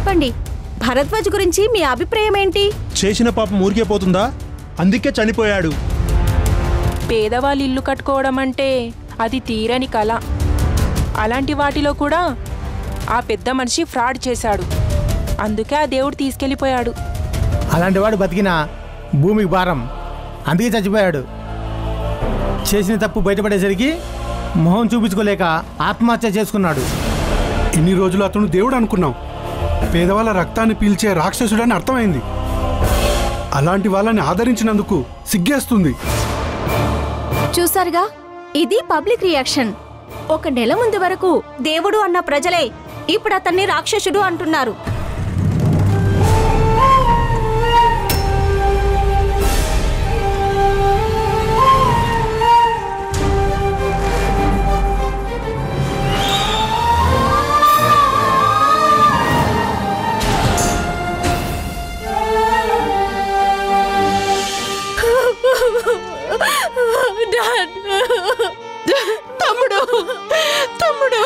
చెప్పండి, భరద్వాజ్ గురించి మీ అభిప్రాయం ఏంటి? చేసిన పాపం ఊరికే పోతుందా? అందుకే చనిపోయాడు. పేదవాళ్ళు ఇల్లు కట్టుకోవడం అంటే అది తీరని కళ. అలాంటి వాటిలో కూడా ఆ పెద్ద మనిషి ఫ్రాడ్ చేశాడు. అందుకే ఆ దేవుడు తీసుకెళ్ళిపోయాడు. అలాంటి వాడు బతికిన భూమికి భారం, అందుకే చచ్చిపోయాడు. చేసిన తప్పు బయటపడేసరికి మొహం చూపించుకోలేక ఆత్మహత్య చేసుకున్నాడు. ఇన్ని రోజులు అతను దేవుడు అనుకున్నాం, పేదవాళ్ళ రక్తాన్ని పీల్చే రాక్షసుడని అర్థమైంది. అలాంటి వాళ్ళని ఆదరించినందుకు సిగ్గేస్తుంది. చూసారుగా, ఇది పబ్లిక్ రియాక్షన్. 1 నెల ముందు వరకు దేవుడు అన్న ప్రజలే ఇప్పుడు అతన్ని రాక్షసుడు అంటున్నారు. తమ్ముడు తమ్ముడు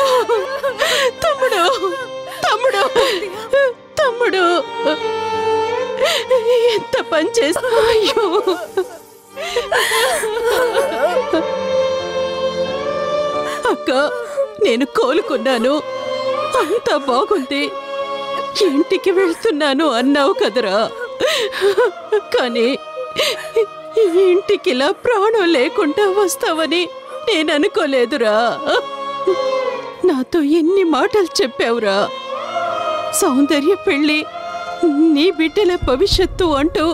తమ్ముడు తమ్ముడు తమ్ముడు ఎంత పని చేస్తా. అయ్యో అక్క, నేను కోలుకున్నాను, అంతా బాగుంది, ఇంటికి వెళ్తున్నాను అన్నావు కదరా. కానీ ఇంటికి ఇలా ప్రాణం లేకుండా వస్తావని నేను అనుకోలేదురా. నాతో ఎన్ని మాటలు చెప్పావురా. సౌందర్య పెళ్ళి, నీ బిడ్డల భవిష్యత్తు అంటూ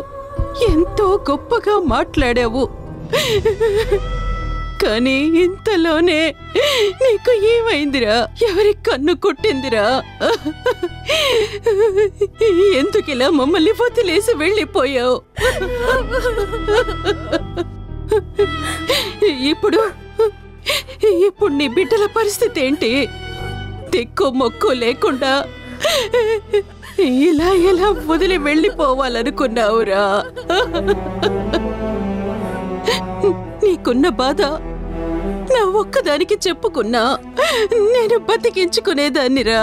ఎంతో గొప్పగా మాట్లాడావు. కానీ ఇంతలోనే నీకు ఏమైందిరా? ఎవరి కన్ను కొట్టిందిరా? ఎందుకిలా మమ్మల్ని వదిలేసి వెళ్ళిపోయావు? ఇప్పుడు నీ బిడ్డల పరిస్థితి ఏంటి? దిక్కు మొక్కు లేకుండా ఇలా ఎలా వదిలి వెళ్ళిపోవాలనుకున్నావురా? నీకున్న బాధ నా ఒక్కదానికి చెప్పుకున్నా నేను బతికించుకునేదాన్నిరా.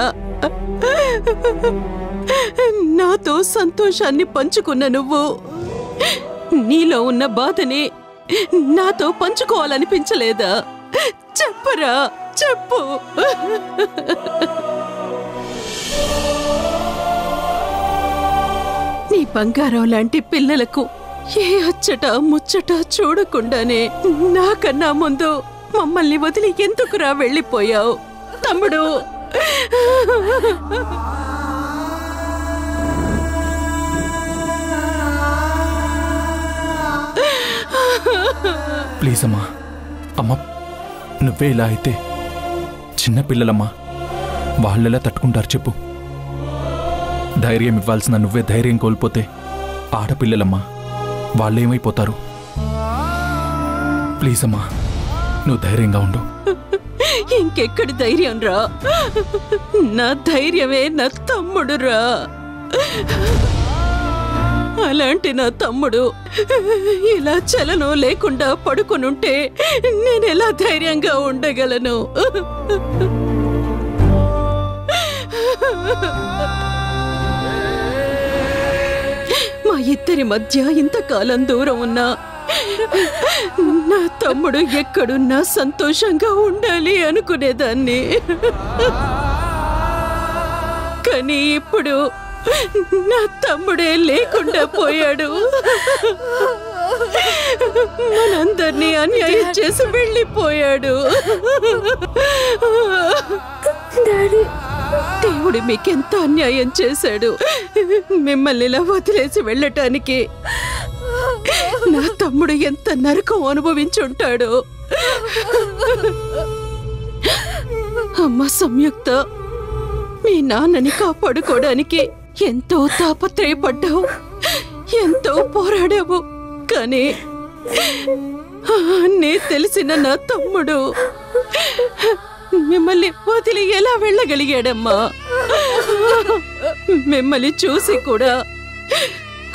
నాతో సంతోషాన్ని పంచుకున్న నువ్వు నీలో ఉన్న బాధని నాతో పంచుకోవాలనిపించలేదా? చెప్పరా, చెప్పు. నీ బంగారం లాంటి పిల్లలకు ఏ అచ్చట ముచ్చట చూడకుండానే నాకన్నా ముందు మమ్మల్ని వదిలి ఎందుకురా వెళ్ళిపోయావు తమ్ముడు? ప్లీజ్ అమ్మా, అమ్మా నువ్వే ఇలా అయితే చిన్నపిల్లలమ్మా, వాళ్ళెలా తట్టుకుంటారు చెప్పు? ధైర్యం ఇవ్వాల్సిన నువ్వే ధైర్యం కోల్పోతే ఆడపిల్లలమ్మా, వాళ్ళేమైపోతారు? ప్లీజ్ అమ్మా, నువ్వు ధైర్యంగా ఉండు. ఇంకెక్కడి ధైర్యం రా? నా ధైర్యమే నా తమ్ముడు రా. అలాంటి నా తమ్ముడు ఇలా చలనం లేకుండా పడుకునుంటే నేనెలా ధైర్యంగా ఉండగలను? మా ఇద్దరి మధ్య ఇంతకాలం దూరం ఉన్నా నా తమ్ముడు ఎక్కడున్నా సంతోషంగా ఉండాలి అనుకునేదాన్ని. కానీ ఇప్పుడు నా తమ్ముడే లేకుండా పోయాడు. మనందరినీ అన్యాయం చేసి వెళ్ళిపోయాడు. దేవుడు మీకెంత అన్యాయం చేశాడు. మిమ్మల్ని ఇలా వదిలేసి వెళ్ళటానికి నా తమ్ముడు ఎంత నరకం అనుభవించుంటాడో. అమ్మ సంయుక్త, మీ నాన్నని కాపాడుకోవడానికి ఎంతో తాపత్రయపడ్డావు, ఎంతో పోరాడావు. కానీ నే తెలిసిన నా తమ్ముడు మిమ్మల్ని వదిలి ఎలా వెళ్ళగలిగాడమ్మా? మిమ్మల్ని చూసి కూడా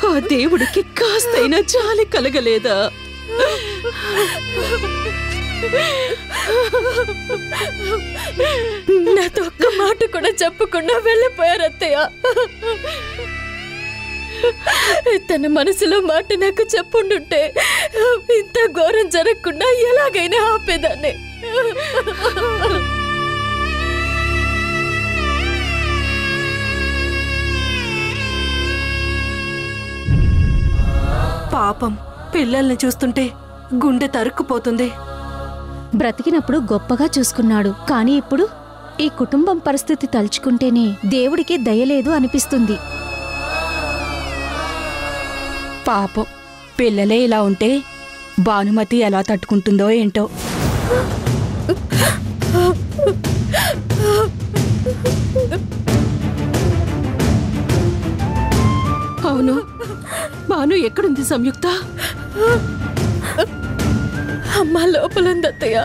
ఆ దేవుడికి కాస్తైనా జాలి కలగలేదా? నాతో ఒక్క మాట కూడా చెప్పకుండా వెళ్ళిపోయారు అత్తయ్య. తన మనసులో మాట నాకు చెప్పుండుంటే ఇంత ఘోరం జరగకుండా ఎలాగైనా ఆపేదాన్ని. పాపం, పిల్లల్ని చూస్తుంటే గుండె తరుక్కుపోతుంది. బ్రతికినప్పుడు గొప్పగా చూసుకున్నాడు, కానీ ఇప్పుడు ఈ కుటుంబం పరిస్థితి తలుచుకుంటేనే దేవుడికి దయలేదు అనిపిస్తుంది. పాపం, పిల్లలే ఇలా ఉంటే భానుమతి ఎలా తట్టుకుంటుందో ఏంటో. అవును, భాను ఎక్కడుంది సంయుక్త? అమ్మ లోపలుంది అత్తయ్య.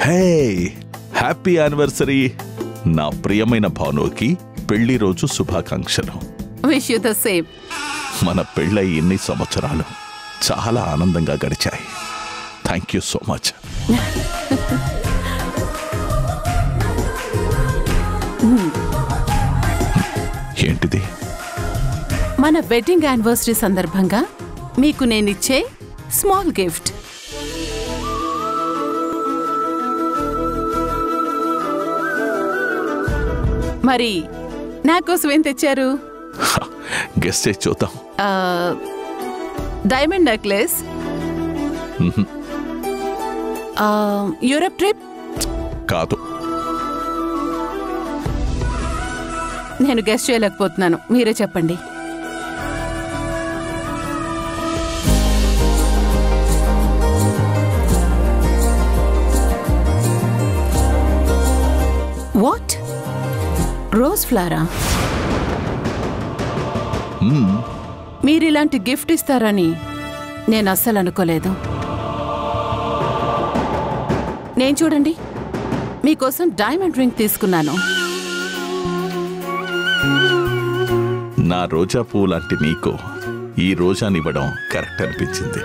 హే, హ్యాపీ యానివర్సరీ నా ప్రియమైన భానుకి పెళ్లి రోజు శుభాకాంక్షలు. Wish you the same. మన పెళ్ళై ఇన్ని సంవత్సరాలు చాలా ఆనందంగా గడిచాయి. Thank you so much. ఏంటిది? మన వెడ్డింగ్ యానివర్సరీ సందర్భంగా మీకు నేనిచ్చే స్మాల్ గిఫ్ట్. మరి నా కోసం ఏం తెచ్చారు? గెస్ చేసి చూద్దాం. Diamond necklace. యూరప్ ట్రిప్ కాదు. నేను గెస్ చేయలేకపోతున్నాను, మీరే చెప్పండి. వాట్? రోజ్ ఫ్లవరా? మీరిలాంటి గిఫ్ట్ ఇస్తారని నేను అస్సలు అనుకోలేదు. నేను చూడండి, మీకోసం డైమండ్ రింగ్ తీసుకున్నాను. నా రోజా పువ్వు లాంటి నీకు ఈ రోజానివ్వడం కరెక్ట్ అనిపించింది.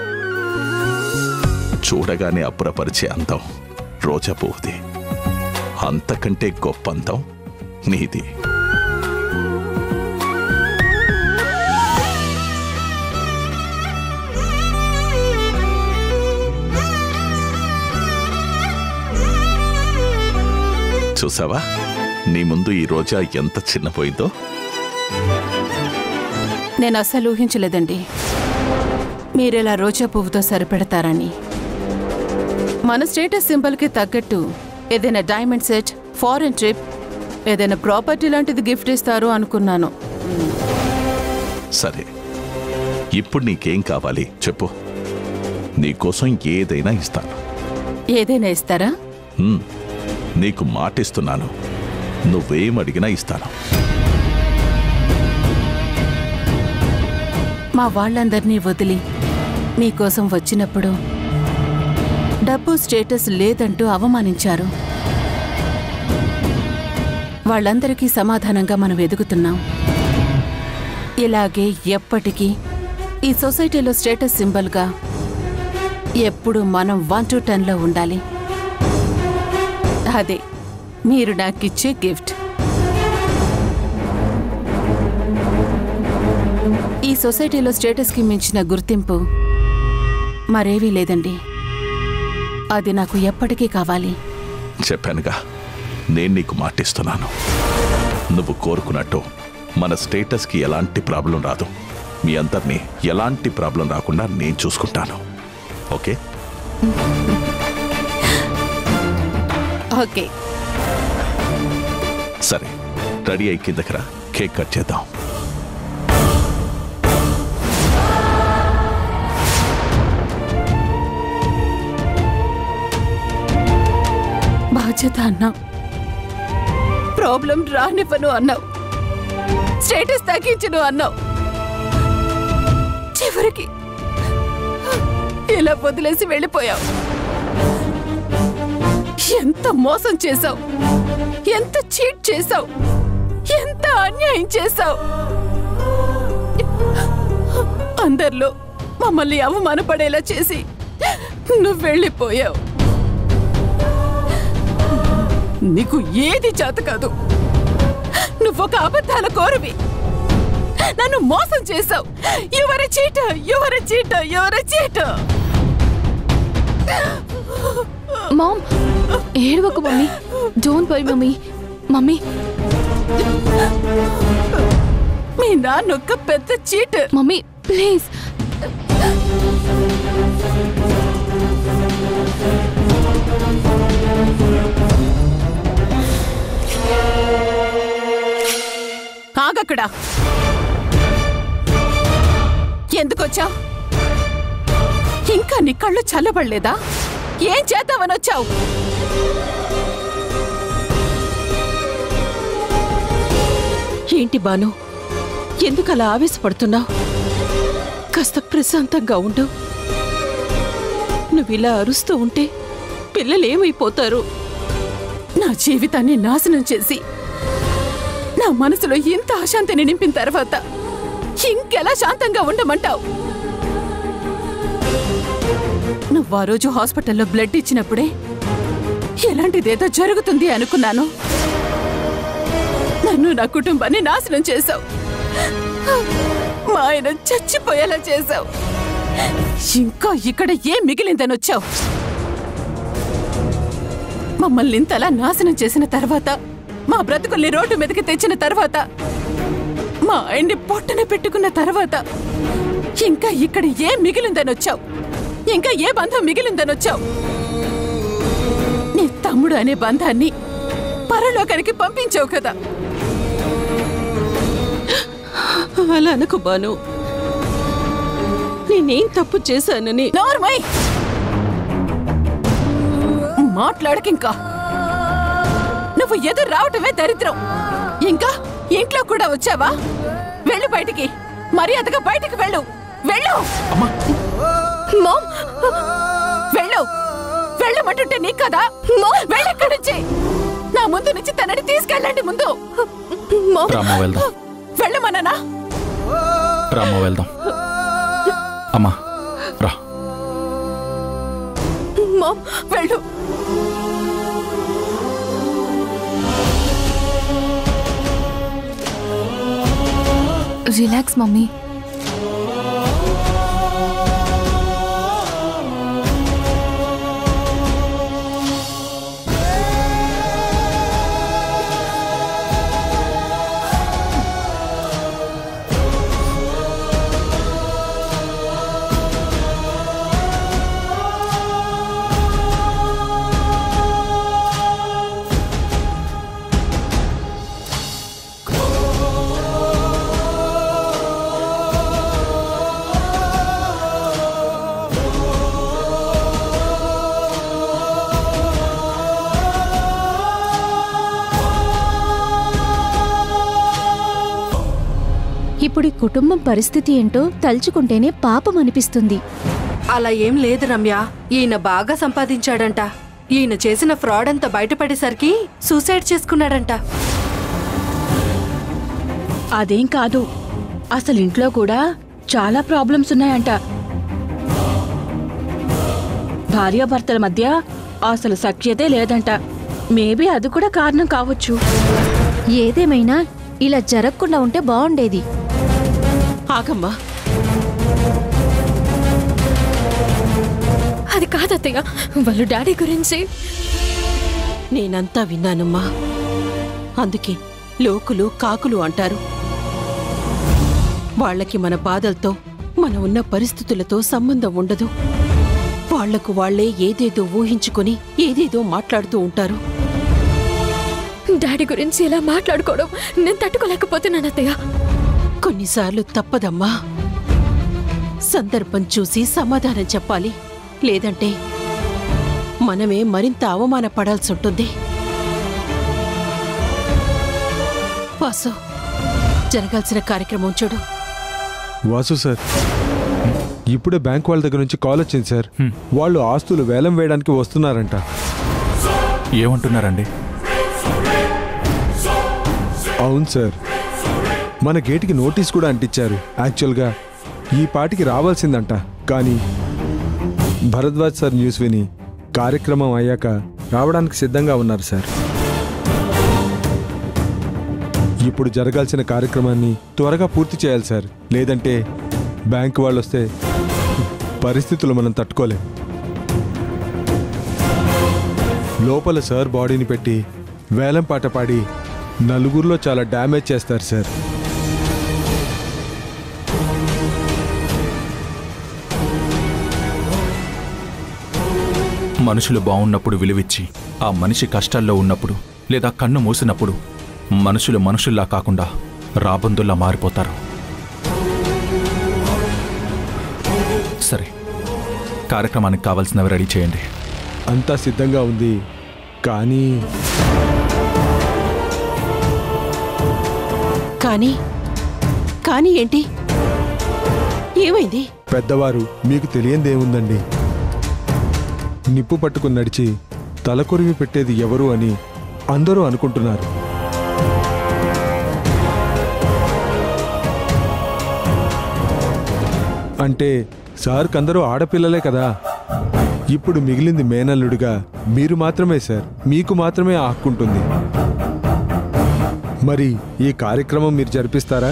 చూడగానే అబ్బురపరిచే అందం రోజా పువ్వుది, అంతకంటే గొప్ప అందం నీది. చూసావా, నీ ముందు ఈ రోజా ఎంత చిన్నపోయిందో. నేను అస్సలు ఊహించలేదండి మీరెలా రోజా పువ్వుతో సరిపెడతారని. మన స్టేటస్ సింబల్కి తగ్గట్టు ఏదైనా డైమండ్ సెట్, ఫారెన్ ట్రిప్, ఏదైనా ప్రాపర్టీ లాంటిది గిఫ్ట్ ఇస్తారు అనుకున్నాను. సరే, ఇప్పుడు నీకేం కావాలి చెప్పు, నీకోసం ఏదైనా ఇస్తాను. ఏదైనా ఇస్తారా? నీకు మాటిస్తున్నాను, నువ్వేం అడిగినా ఇస్తాను. మా వాళ్ళందరినీ వదిలి మీకోసం వచ్చినప్పుడు డబ్బు, స్టేటస్ లేదంటూ అవమానించారు. వాళ్ళందరికీ సమాధానంగా మనం ఎదుగుతున్నాం. ఇలాగే ఎప్పటికీ ఈ సొసైటీలో స్టేటస్ సింబల్గా ఎప్పుడు మనం 1 to 10లో ఉండాలి. అదే మీరు నాకిచ్చే గిఫ్ట్. ఈ సొసైటీలో స్టేటస్కి మించిన గుర్తింపు మరేవీ లేదండి. అది నాకు ఎప్పటికీ కావాలి. చెప్పానుగా, నేను నీకు మాటిస్తున్నాను. నువ్వు కోరుకున్నట్టు మన స్టేటస్కి ఎలాంటి ప్రాబ్లం రాదు. మీ అందరినీ ఎలాంటి ప్రాబ్లం రాకుండా నేను చూసుకుంటాను. ఓకే? ఓకే. సరే, రెడీ అయి కిందకి రా, కేక్ కట్ చేద్దాం. బాధ్యత అన్నావు, ప్రాబ్లం రానివ్వను అన్నావు. స్టేటస్ తగ్గించను అన్నావు. చివరికి ఇలా వదిలేసి వెళ్ళిపోయావు. ఎంత మోసం చేశావు, ఎంత చీట్ చేశావు, ఎంత అన్యాయం చేశావు. అందరిలో మమ్మల్ని అవమానపడేలా చేసి నువ్వు వెళ్ళిపోయావు. నీకు ఏది చేత కాదు. నువ్వొక అబద్ధాల కోరవి. నన్ను మోసం చేశావు. Your cheater, your cheater, your cheater. Mom, ఏడవకు mummy. Don't worry mummy. Mummy, మీ నాన్నొక్క పెద్ద చీటర్. Mummy please. ఆగక్కడ. ఎందుకొచ్చావు? ఇంకా నీ కళ్ళు చల్లబడలేదా? ఏం చేద్దామని వచ్చావు? ఏంటి బాను, ఎందుకలా ఆవేశపడుతున్నావు? కాస్త ప్రశాంతంగా ఉండు. నువ్విలా అరుస్తూ ఉంటే పిల్లలేమైపోతారు? నా జీవితాన్ని నాశనం చేసి నా మనసులో ఇంత అశాంతిని నింపిన తర్వాత ఇంకెలా శాంతంగా ఉండమంటావు? నువ్వు ఆ రోజు హాస్పిటల్లో బ్లడ్ ఇచ్చినప్పుడే ఎలాంటిదేదో జరుగుతుంది అనుకున్నాను. నన్ను, నా కుటుంబాన్ని నాశనం చేశావు. మా ఆయన చచ్చిపోయేలా చేశావు. ఇంకా ఇక్కడ ఏం మిగిలిందని వచ్చావు? మమ్మల్ని ఇంతలా నాశనం చేసిన తర్వాత, మా బ్రతుకుల్ని రోడ్డు మీదకి తెచ్చిన తర్వాత, మా ఆయన్ని పొట్టన పెట్టుకున్న తర్వాత ఇంకా ఇక్కడ ఏం మిగిలిందని వచ్చావు? ఇంకా ఏ బంధం మిగిలిందని వచ్చావు? నీ తమ్ముడు అనే బంధాన్ని పరలోకానికి పంపించావు కదా. అలా అనకు బాను. నేనేం తప్పు చేశానని. నార్మై మాట్లాడకింకా. నువ్వు ఎదురు రావటమే దరిద్రం. ఇంకా ఇంట్లో కూడా వచ్చావా? వెళ్ళు బయటికి. మర్యాదగా బయటికి వెళ్ళు. వెళ్ళు. మామ్, వెళ్ళు. వెళ్ళమంటుంటే నీకు కదా. వెళ్ళక్కడి నుంచి. నా ముందు నుంచి తనని తీసుకెళ్ళండి. ముందు రామ్మ వెళ్దాం. వెళ్ళమన్నానా? రామ్మ వెళ్దాం. అమ్మా రా. మామ్, వెళ్ళు. Relax mummy. ఇప్పుడు ఈ కుటుంబం పరిస్థితి ఏంటో తలుచుకుంటేనే పాపం అనిపిస్తుంది. అలా ఏం లేదు రమ్య. ఈయన బాగా సంపాదించాడంట. ఈయన చేసిన ఫ్రాడ్ అంతా బయటపడేసరికి సూసైడ్ చేసుకున్నాడంట. అదేం కాదు, అసలు ఇంట్లో కూడా చాలా ప్రాబ్లమ్స్ ఉన్నాయంట. భార్యాభర్తల మధ్య అసలు సఖ్యతే లేదంట. మేబీ అది కూడా కారణం కావచ్చు. ఏదేమైనా ఇలా జరగకుండా ఉంటే బాగుండేది. ఆగమ్మా. అది కాదత్తయ్య, వాళ్ళు డాడీ గురించి. నేనంతా విన్నానమ్మా. అందుకే లోకులు కాకులు అంటారు. వాళ్ళకి మన బాధలతో, మన ఉన్న పరిస్థితులతో సంబంధం ఉండదు. వాళ్లకు వాళ్లే ఏదేదో ఊహించుకొని ఏదేదో మాట్లాడుతూ ఉంటారు. డాడీ గురించి ఇలా మాట్లాడుకోవడం నేను తట్టుకోలేకపోతున్నాను అత్తయ్య. కొన్నిసార్లు తప్పదమ్మా. సందర్భం చూసి సమాధానం చెప్పాలి. లేదంటే మనమే మరింత అవమానపడాల్సి ఉంటుంది. వాసు, జరగాల్సిన కార్యక్రమం చూడు. వాసు సార్, ఇప్పుడే బ్యాంక్ వాళ్ళ దగ్గర నుంచి కాల్ వచ్చింది సార్. వాళ్ళు ఆస్తులు వేలం వేయడానికి వస్తున్నారంట. ఏమంటున్నారండి? అవును సార్, మన గేటుకి నోటీస్ కూడా అంటించారు. యాక్చువల్గా ఈ పాటికి రావాల్సిందంట, కానీ భరద్వాజ్ సార్ న్యూస్ విని కార్యక్రమం అయ్యాక రావడానికి సిద్ధంగా ఉన్నారు సార్. ఇప్పుడు జరగాల్సిన కార్యక్రమాన్ని త్వరగా పూర్తి చేయాలి సార్, లేదంటే బ్యాంకు వాళ్ళు వస్తే పరిస్థితులు మనం తట్టుకోలేం. లోపల సార్ బాడీని పెట్టి వేలం పాట పాడి నలుగురిలో చాలా డ్యామేజ్ చేస్తారు సార్. మనుషులు బాగున్నప్పుడు విలువిచ్చి ఆ మనిషి కష్టాల్లో ఉన్నప్పుడు లేదా కన్ను మూసినప్పుడు మనుషులు మనుషుల్లా కాకుండా రాబందుల్లా మారిపోతారు. సరే, కార్యక్రమానికి కావాల్సినవి రెడీ చేయండి. అంతా సిద్ధంగా ఉంది, కానీ కానీ ఏంటి? ఏమైంది? పెద్దవారు, మీకు తెలియందేముందండి, నిప్పు పట్టుకుని నడిచి తలకొరివి పెట్టేది ఎవరు అని అందరూ అనుకుంటున్నారు. అంటే సార్కి అందరూ ఆడపిల్లలే కదా. ఇప్పుడు మిగిలింది మేనల్లుడిగా మీరు మాత్రమే సార్, మీకు మాత్రమే ఆ హక్కు ఉంటుంది. మరి ఈ కార్యక్రమం మీరు జరిపిస్తారా?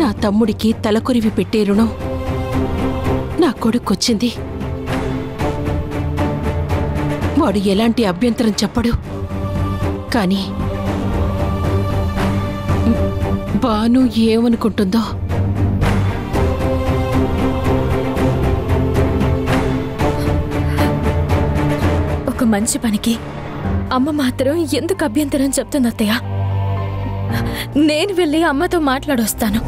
నా తమ్ముడికి తలకొరివి పెట్టే రుణం నా కొడుకొచ్చింది. వాడు ఎలాంటి అభ్యంతరం చెప్పడు. కానీ బాను ఏమనుకుంటుందో. ఒక మంచి పనికి అమ్మ మాత్రం ఎందుకు అభ్యంతరం చెప్తుంది అత్తయ్య? నేను వెళ్ళి అమ్మతో మాట్లాడొస్తాను.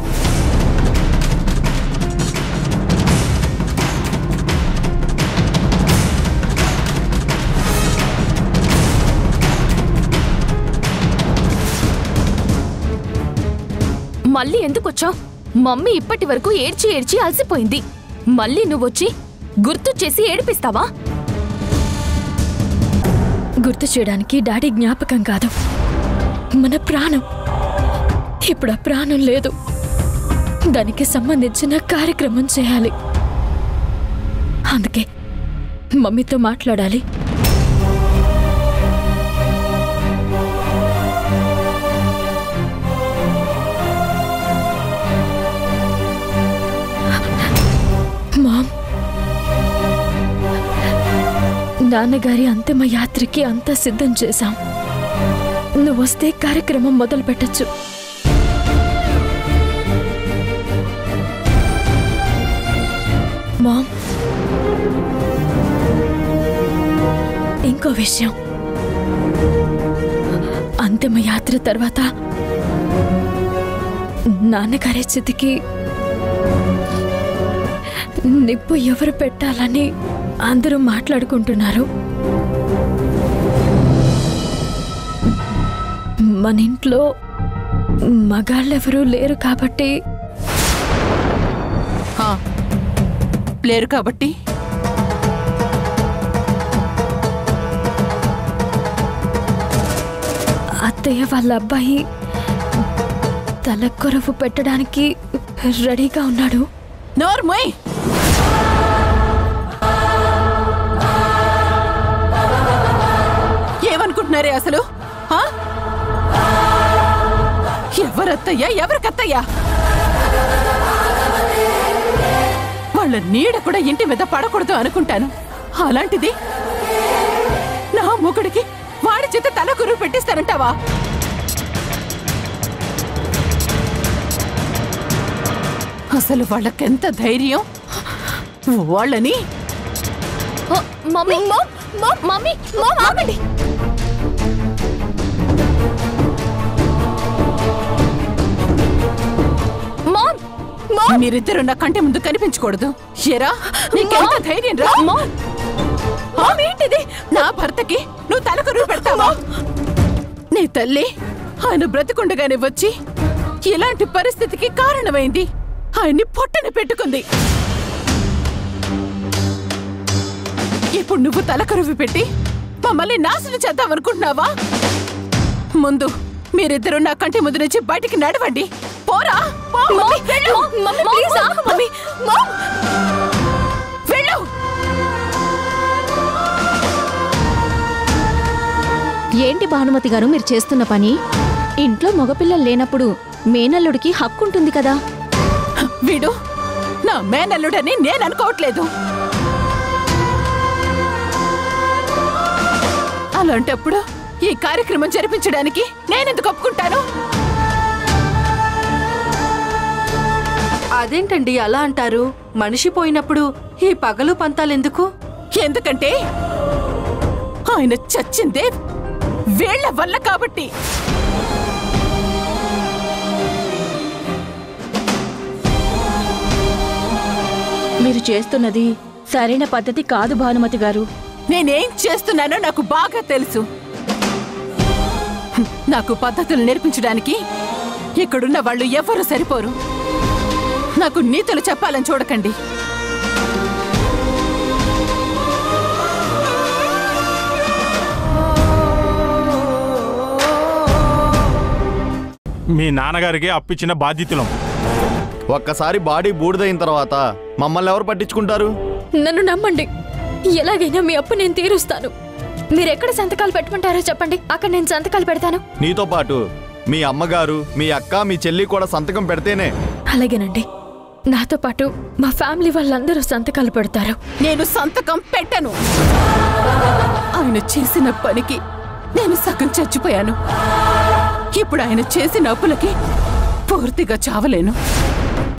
మళ్ళీ ఎందుకు వచ్చావు? మమ్మీ ఇప్పటి వరకు ఏడ్చి ఏడ్చి అలసిపోయింది. మళ్ళీ నువ్వొచ్చి గుర్తు చేసి ఏడిపిస్తావా? గుర్తు చేయడానికి డాడీ జ్ఞాపకం కాదు, మన ప్రాణం. ఇప్పుడు ఆ ప్రాణం లేదు. దానికి సంబంధించిన కార్యక్రమం చేయాలి. అందుకే మమ్మీతో మాట్లాడాలి. మామ్, నాన్నగారి అంతిమ యాత్రకి అంతా సిద్ధం చేశాం. నువ్వొస్తే కార్యక్రమం మొదలు పెట్టచ్చు. మామ్, ఇంకో విషయం. అంతిమ యాత్ర తర్వాత నాన్నగారి చేతికి నిప్పు ఎవరు పెట్టాలని అందరూ మాట్లాడుకుంటున్నారు. మన ఇంట్లో మగాళ్ళెవరూ లేరు కాబట్టి. లేరు కాబట్టి అత్తయ్య వాళ్ళ అబ్బాయి తలకొరవు పెట్టడానికి రెడీగా ఉన్నాడు. నోర్మోయ్, ఏమనుకుంటున్నారే అసలు? ఎవరత్తయ్యా, ఎవరికత్తయ్యా? వాళ్ళ నీడ కూడా ఇంటి మీద పడకూడదు అనుకుంటాను. అలాంటిది నా మొగుడికి వాడి చేత తలకొరువు పెట్టిస్తానంటావా? అసలు వాళ్ళకెంత ధైర్యం? వాళ్ళని మమ్మీ మమ్మీ ఆగండి. మీరిద్దరు నా కంటి ముందు కనిపించకూడదు. ఎరా నీకెంత ధైర్యం రా? ఏంటిది? నా భర్తకి నువ్వు తలకొరువు పెడతావా? నీ తల్లి ఆయన బ్రతికుండగానే వచ్చి ఇలాంటి పరిస్థితికి కారణమైంది. ఆయన్ని పొట్టన పెట్టుకుంది. ఇప్పుడు నువ్వు తలకొరువు పెట్టి మమ్మల్ని నాశనం చేద్దామనుకుంటున్నావా? ముందు మీరిద్దరూ నా కంటి ముందు నుంచి బయటికి నడవండి. పోరా, వెళ్ళు. ఏంటి భానుమతి గారు మీరు చేస్తున్న పని? ఇంట్లో మగపిల్లలు లేనప్పుడు మేనల్లుడికి హక్కుంటుంది కదా. వీడు నా మేనల్లుడని నేను అనుకోవట్లేదు. అలాంటప్పుడు ఈ కార్యక్రమం జరిపించడానికి నేనెందుకు ఒప్పుకుంటాను? అదేంటండి అలా అంటారు? మనిషి పోయినప్పుడు ఈ పగలు పంతాలెందుకు? ఎందుకంటే ఆయన చచ్చిందే వీళ్ల వల్ల కాబట్టి. మీరు చేస్తున్నది సరైన పద్ధతి కాదు భానుమతి గారు. నేనేం చేస్తున్నానో నాకు బాగా తెలుసు. నాకు పద్ధతులు నేర్పించడానికి ఇక్కడున్న వాళ్ళు ఎవరు సరిపోరు. నాకు నీతులు చెప్పాలని చూడకండి. మీ నాన్నగారికి అప్పిచ్చిన బాధ్యతలం. ఒక్కసారి బాడీ బూడిదైన తర్వాత మమ్మల్ని ఎవరు పట్టించుకుంటారు? నన్ను నమ్మండి, ఎలాగైనా మీ అప్పు నేను తీరుస్తాను. మీరెక్కడ సంతకాలు పెట్టమంటారో చెప్పండి, అక్కడ నేను సంతకాలు పెడతాను. నీతో పాటు మీ అమ్మగారు, మీ అక్క, మీ చెల్లి కూడా సంతకం పెడితేనే. అలాగేనండి, నాతో పాటు మా ఫ్యామిలీ వాళ్ళందరూ సంతకాలు పెడతారు. నేను సంతకం పెట్టను. ఆయన చేసిన పనికి నేను సగం చచ్చిపోయాను. ఇప్పుడు ఆయన చేసిన అప్పులకి పూర్తిగా చావలేను.